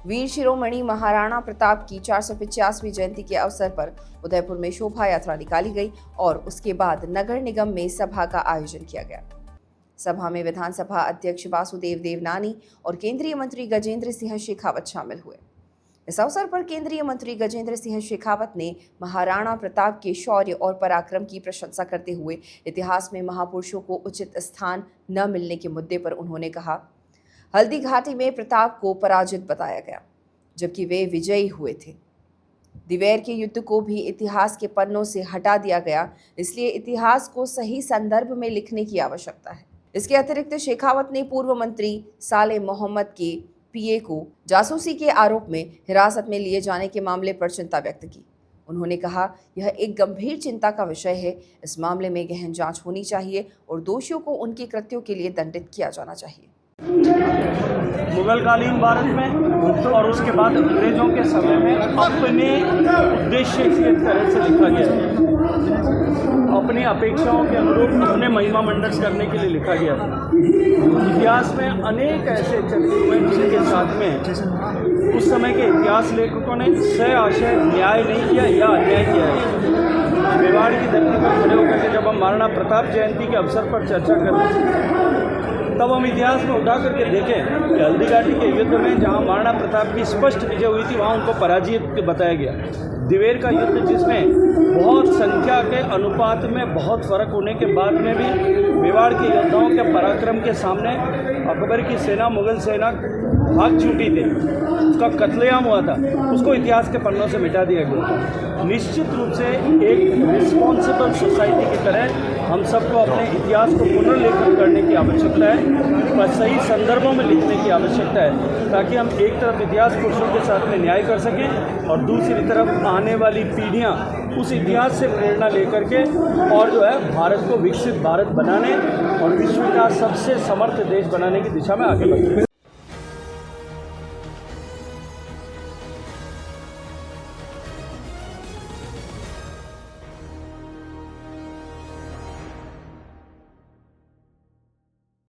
वीर शिरोमणि महाराणा प्रताप की 485वीं जयंती के अवसर पर उदयपुर में शोभा यात्रा निकाली गई और उसके बाद नगर निगम में सभा का आयोजन किया गया। सभा में विधानसभा अध्यक्ष वासुदेव देवनानी और केंद्रीय मंत्री गजेंद्र सिंह शेखावत शामिल हुए। इस अवसर पर केंद्रीय मंत्री गजेंद्र सिंह शेखावत ने महाराणा प्रताप के शौर्य और पराक्रम की प्रशंसा करते हुए इतिहास में महापुरुषों को उचित स्थान न मिलने के मुद्दे पर उन्होंने कहा, हल्दी घाटी में प्रताप को पराजित बताया गया जबकि वे विजयी हुए थे। दिवेर के युद्ध को भी इतिहास के पन्नों से हटा दिया गया, इसलिए इतिहास को सही संदर्भ में लिखने की आवश्यकता है। इसके अतिरिक्त शेखावत ने पूर्व मंत्री साले मोहम्मद के पीए को जासूसी के आरोप में हिरासत में लिए जाने के मामले पर चिंता व्यक्त की। उन्होंने कहा, यह एक गंभीर चिंता का विषय है। इस मामले में गहन जांच होनी चाहिए और दोषियों को उनके कृत्यों के लिए दंडित किया जाना चाहिए। मुगलकालीन भारत में और उसके बाद अंग्रेजों के समय में अपने उद्देश्य की तरह से लिखा गया, अपनी अपेक्षाओं के अनुरूप अपने महिमा मंडन करने के लिए लिखा गया था। इतिहास में अनेक ऐसे चरित्र हुए जिनके साथ में उस समय के इतिहास लेखकों ने सह आशय न्याय नहीं किया या अन्याय किया है। मेवाड़ की धरती पर खड़े होकर के जब हम महाराणा प्रताप जयंती के अवसर पर चर्चा कर रहे थे, तब हम इतिहास में उठा करके देखें कि हल्दी घाटी के युद्ध में जहां महाराणा प्रताप की स्पष्ट विजय हुई थी, वहां उनको पराजित बताया गया। दिवेर का युद्ध जिसमें बहुत संख्या के अनुपात में बहुत फर्क होने के बाद में भी मेवाड़ के योद्धाओं के पराक्रम के सामने अकबर की सेना, मुगल सेना भाग छूटी थी, उसका कत्लेआम हुआ था, उसको इतिहास के पन्नों से मिटा दिया गया। निश्चित रूप से एक रिस्पॉन्सिबल सोसाइटी की तरह हम सबको अपने इतिहास को पुनर्लेखन करने की आवश्यकता है और सही संदर्भों में लिखने की आवश्यकता है, ताकि हम एक तरफ इतिहास पुरुषों के साथ में न्याय कर सकें और दूसरी तरफ आने वाली पीढ़ियां उस इतिहास से प्रेरणा लेकर के और जो है भारत को विकसित भारत बनाने और विश्व का सबसे समर्थ देश बनाने की दिशा में आगे बढ़ें।